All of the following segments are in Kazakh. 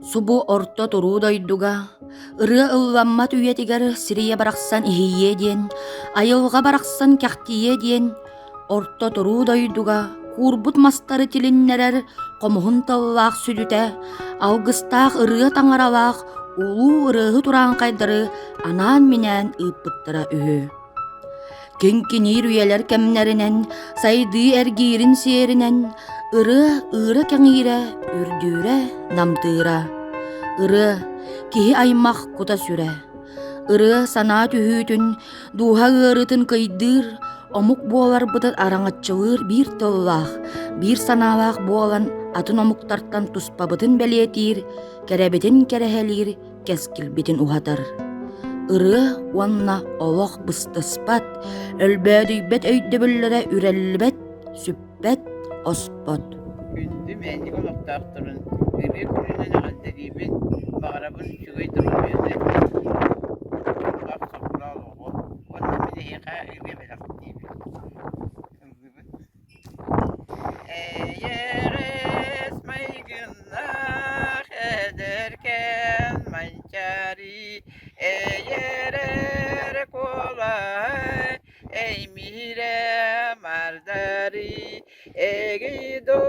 Субу орто туруу дойдуга, ырыа ылламмат үйетигер сирие барақсан ихие диен, айылға барақсан кяхтие диен, орто туруу дойдуга, курбут мастары тилиннерер комуһун таллаах сүдүтэ, алгыстаах ырыа таңаралаах улуу ырыахы тураан кайдары анаан минээн ыыппыттара үһү. Кенкинир үйелер кемнеринен, сайды эргиирин сиеринен, ырыа кеңире, үрдүүрэ, намтыыра. Ырыа киһи аймах кута сүрэ. Ырыа санаа түһүүтүн, дууһа ыарытын кыйдыыр, омук буолар бытат араңаччылыыр биир тыллаах, биир санаалаах буолан атын омуктартан туспабытын бэлиэтиир, кэрэбитин кэрэһэлиир, кэскилбитин ухатар. Ырыа уанна олох быстыспат, өлбөөдүйбет өйдөбүллэрэ үрэллибет, сүппет, оспот. Күндү Мээндиги олохтоохторун ырыа кунунэн аҕалларыыбын баҕарабын үчүгэй туруйбуйаны ак сохтоолугу уонна билиһиэхэ ырыа бэлэхтиибит эйерес майгыннаах эдеркен манчари эйерер кулай эймире мардари Egido,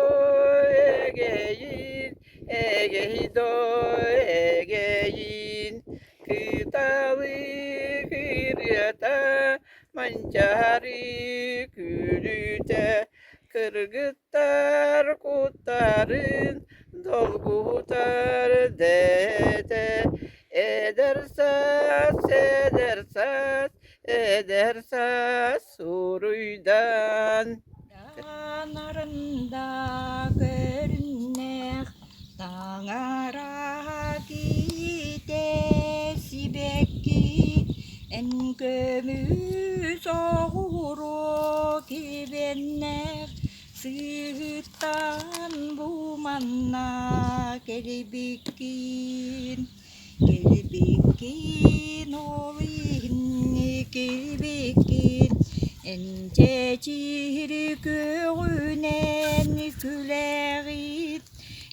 egeyin, kıtalı kıryata, mancari külüte, kırgıttar kutarın, dolgutar dete, edersas, suruydan. Narında görünnek tağara gidesi bekki en gömüz oğuru gibennek sırttan bu manna gelibikin oğlini gelibikin Ence ciri göğünen küleğit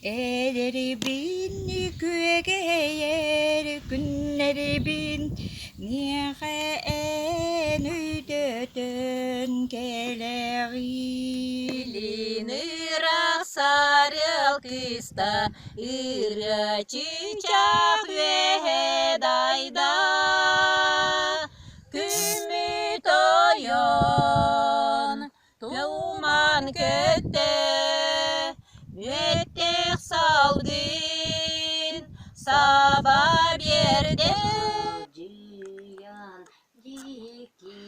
Eleri bin küegeyer günleri bin Niye en ödödön geleğit Dilin ırak sarıl kısta Irı çiçak ve hedayda Yon tuman kötte vettek saldın sabah yerde Ciyan dikti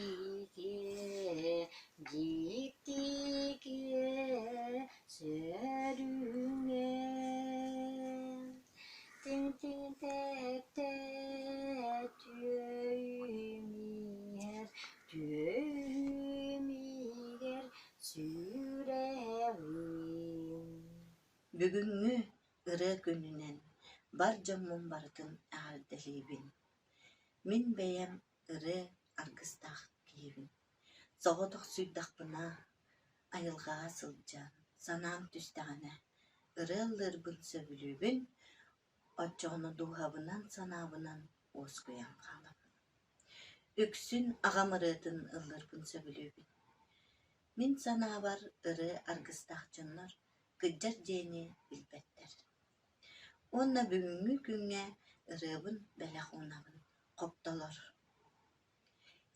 serüne tin tin tek tek Tümiger süreğim. Бүгүнгү ырыа күнүнэн бар жоммун бартын аардалыыбын. Мин бэйэм ырыа аргыстаах киибин. Соҕотох сүйдахпына айылгаа сылдьаан, санаам түстэҕинэ. Ырыаллырбын сөбүлүүбүн, оччоҕону дуухабынан санаабынан уоскуян хаалап. Үксүн аҕамырыытын ыллырбын сөбүлүүбүн. Мин санаабар ырыа аргыстаахчыннар кыдьар диэни билбэттэр. Онна бүгүнгү күҥҥэ ырыабын бэлэх унабын хоптолор.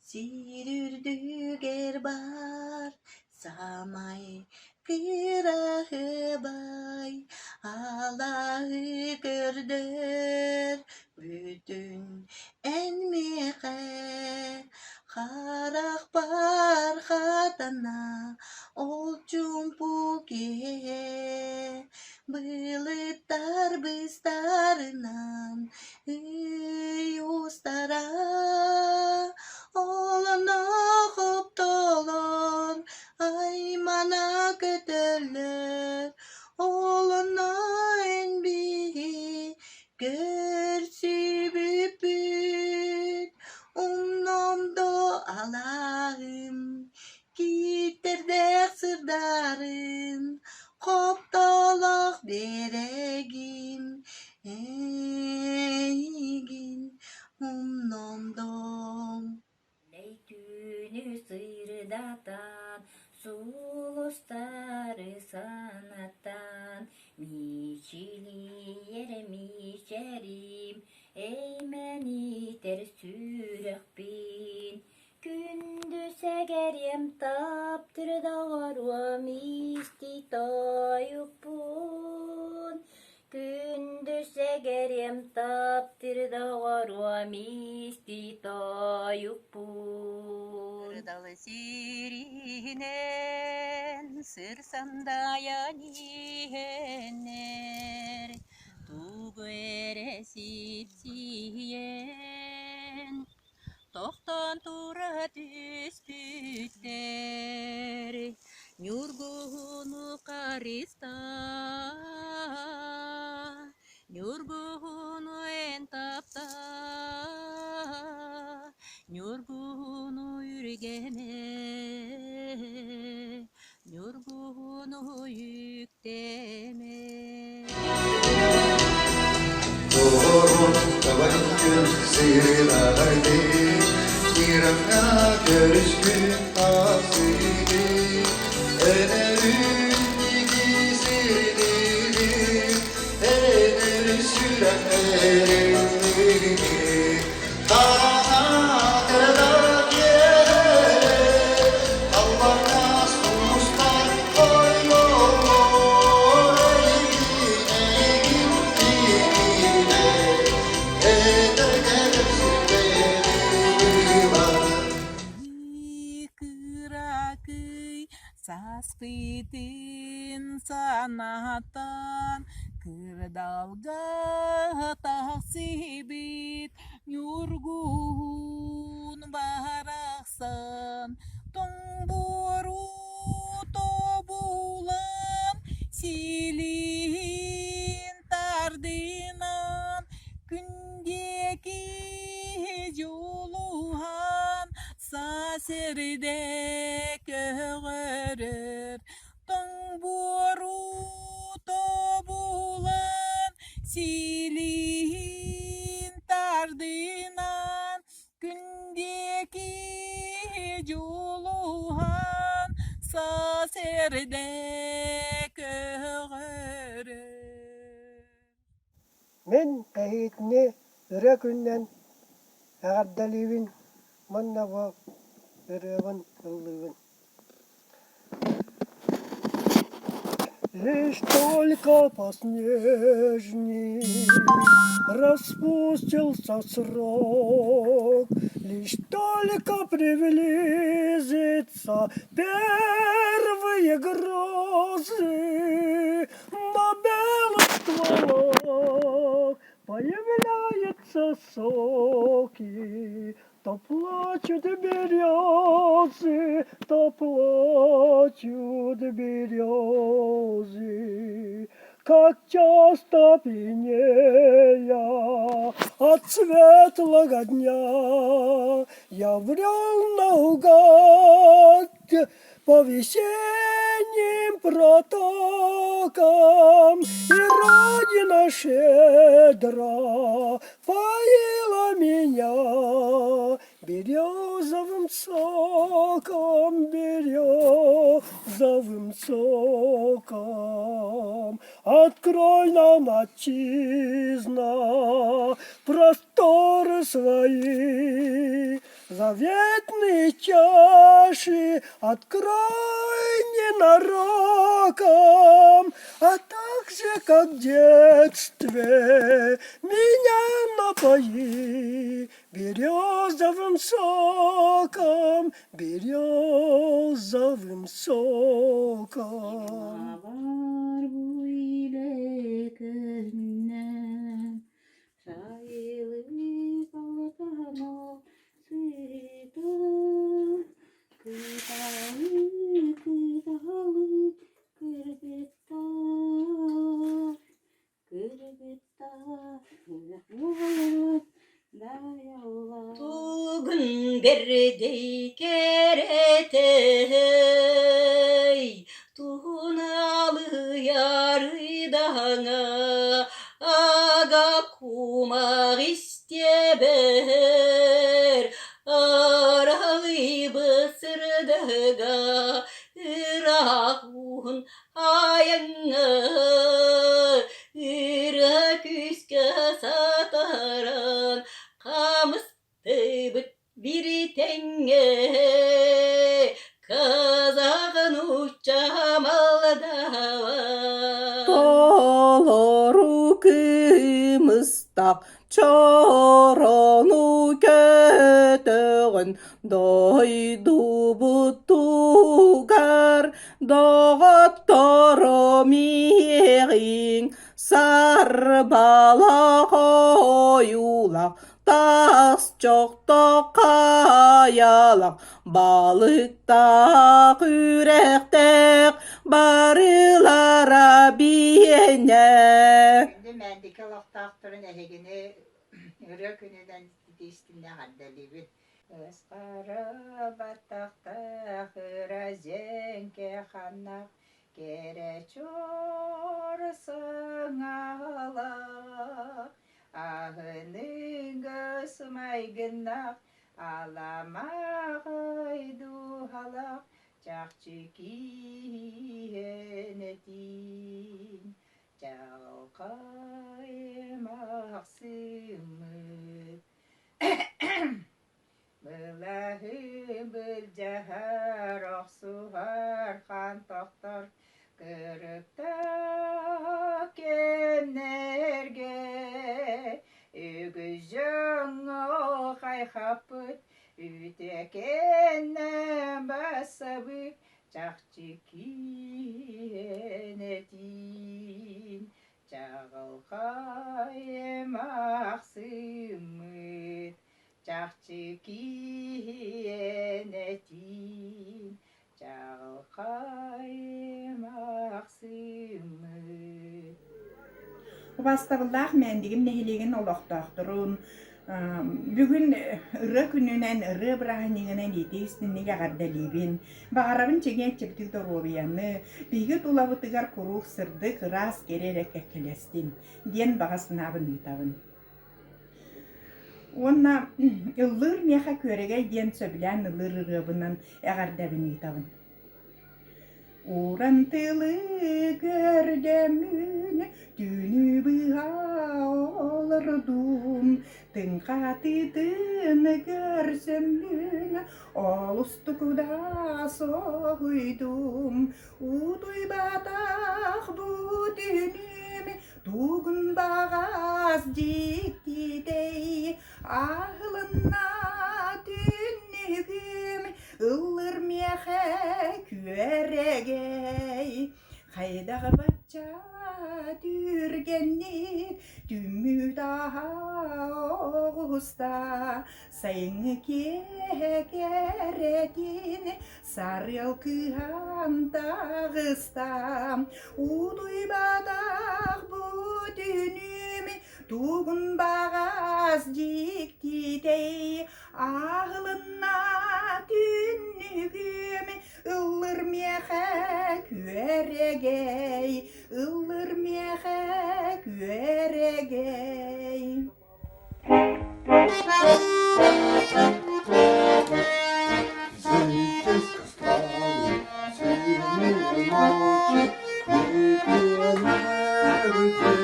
Сирүрдүгэр бар самай кыраһы бай алаһы көрдөр бүтүн энмиэхэ харах бар хатана ол чумпу киһэ былыттар быстарынан устара олоно хоптолор аймана көтөлөр олоно энби көрсүбүппүт умномдо алаым китердек сырдарын коптолох берегин нэhilиэгин номдом. Түнү сырдатан, сулустары санаттан, мичилиер мичерим, эйменитер сүрөкпин. Күндүс эгерем таптыр дағаруа мисти тойуппун. Күндүс эгерем таптыр дағаруа мисти тойуппун. Кырдалы сиринен сыр сандаян иеннер тугере сипсиен тоқтан тура түспүттер нюргуну кариста нюргуну энтапта нюргуну үргене нюргуну yükteme. Tabancın sırlardı, İran'a görüşkün tasıydı. Önümdeki sırları, önür sürenlerini. Kanatırda gel, Allah'ına sunmuşlar koyuyor. Eğin dibine, edersin beni var. Kırakıy saspıtın sanatan kırdalga tahsibit yurgun baraksan tomburu tobulan silin tardinan kündeki juluhan saserde köğerir tomburu tobulan silin tardinan kündeki juluhan saserde köğerir. Men ehitne ıra künnen ağardalivin manna ырыабын ыллыбын. Лишь только поснежник распустился срок, лишь только приблизится первые грозы на белых стволах появляются соки. То плачут березы, то плачут березы. Как часто пьянея от светлого дня я брел наугад по весенним протокам, и Родина щедро поила меня березовым соком, березовым соком. Открой нам, отчизна, просторы свои, заветные чаши открой ненароком, а так же, как в детстве, меня напои березовым соком, березовым соком. Var bu ile Kynэ, sayılı kalkama sırda, kıtalı kıtalı kırgıtta, kırgıtta, Тугун бердей керетей, тугуналы ярыдаңа, ага кымыстақ чорону көтөгөн дойду буттугар доғотторо миғиң сар бала қоюлақ тас жоқта қаялақ балықтақ үректек барылара бейне. Мээндиги олохтоохторун нэhилиэгини ырыа күнүнэн тиистинне хаддалибит. Ыскары баттактах ырыа зенке ханнак кере чор сыңала. Ahının smaygınnak alamağaydu halak çakçıkiyenetin çalkaymaksımı Mılahı bılcahar oksuhar kan toktor kırıkta kennerge Ügüzün o kayhapıt ütekenne basabık çakçıkiyenetin çağıl kaymaksımıt çakçıkiyenetin çağıl kaymaksımıt Бастабыллах мээндигим нэhилиэгин олохтоохторун бүгүн ырыа күнүнэн ырыа бырааһыниҥынан итиистинниге агардалиибин багарабын чегэн чептик доруобуяны биги тулабытыгар курук сырдык ыраас керерек эккелестим диэн багасынаабын ыытабын уонна ыллыр меха күөрэгэй диэн сөбүлээн ыллыр ырыабынан агардабын ыытабын Урантылы көрдемүн түнү быға олырдум тыңқатыдын көрсөмүн олустукуда соғуйдум утуй батақ бүтүнүм тугун багаз диктидей ахылына түннүгүм ыллыр меха күөрегей хайдагы бачча түргенник түмүт оғуста сайыңы кекеретин сарыл кыантағыста удуй бадақ бүтүнүм тугун багаз диктидей ағылына түннүгүм ыллыр меха күөрегей ыллыр меха күөрегей Здесь костлавы, синие ночи, пенсионеры, дети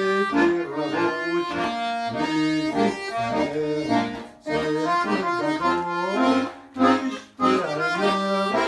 рабочие, мы здесь стоим, светлый загон, пенсионеры,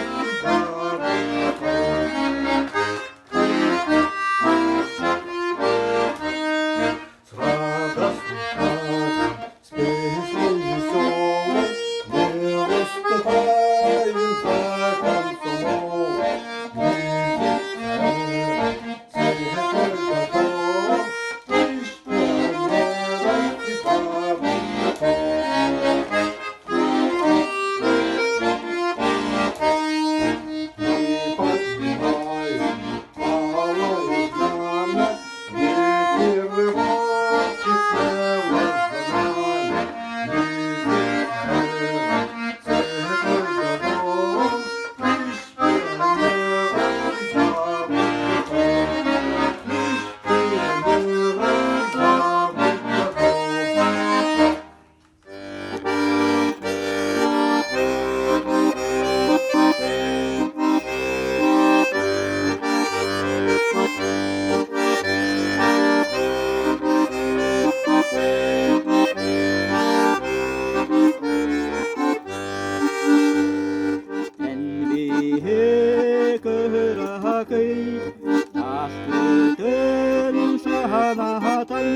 хамсатан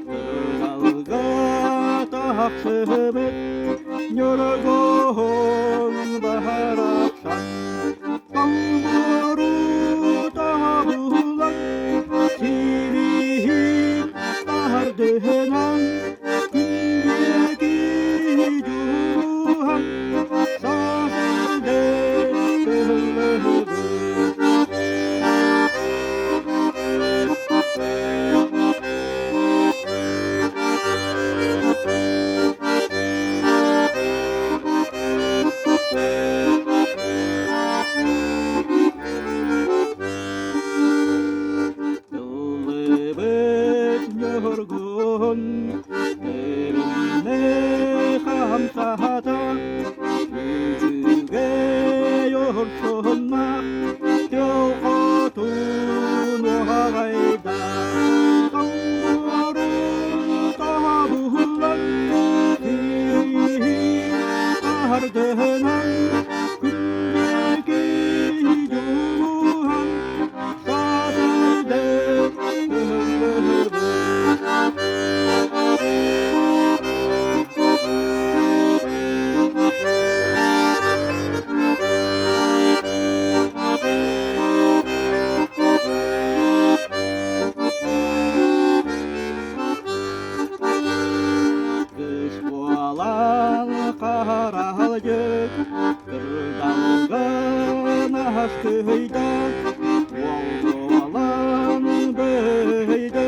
Кыралга тахсыбет Нюргон баракшан Тамбуру табулан Сирихи тардынан Күндеги жухан Сахилде тылыбы Тылыбыт нёргун Эринне хамсата Үчүге йоршунмак Тёхотун огайда Тамбуру табулан Кири ардынан Күндеги жухан Сахилде тылыбы Кыш буалан каралжык Кырдалган аштыйда Волголан бейді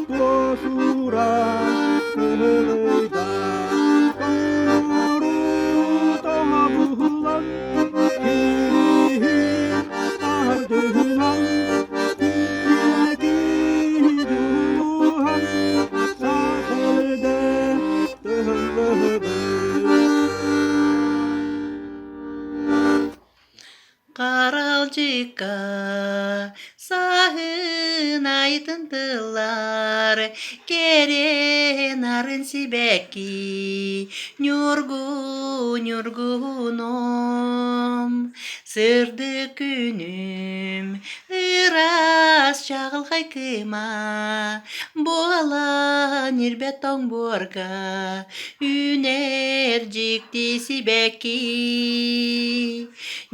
Тошура кылыйда Тамбуру табулан Кири ардынан Күндеги жухан Сахилде тылыбы Каралжыка сахын айтындылар керен арын сибәки нюргуном сырды күнүм ырас чагыл хайкыма буала нирбет тоңборга үнер жикти сибәки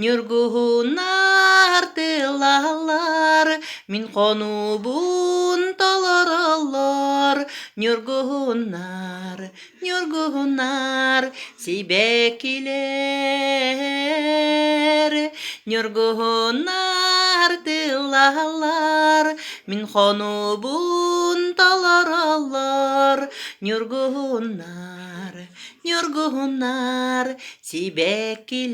Нюргунар тылалар, мин конубун толоролор. Нюргунар, сибекилер. Нюргунар тылалар, мин конубун толоролор. Нюргунар, сибекилер.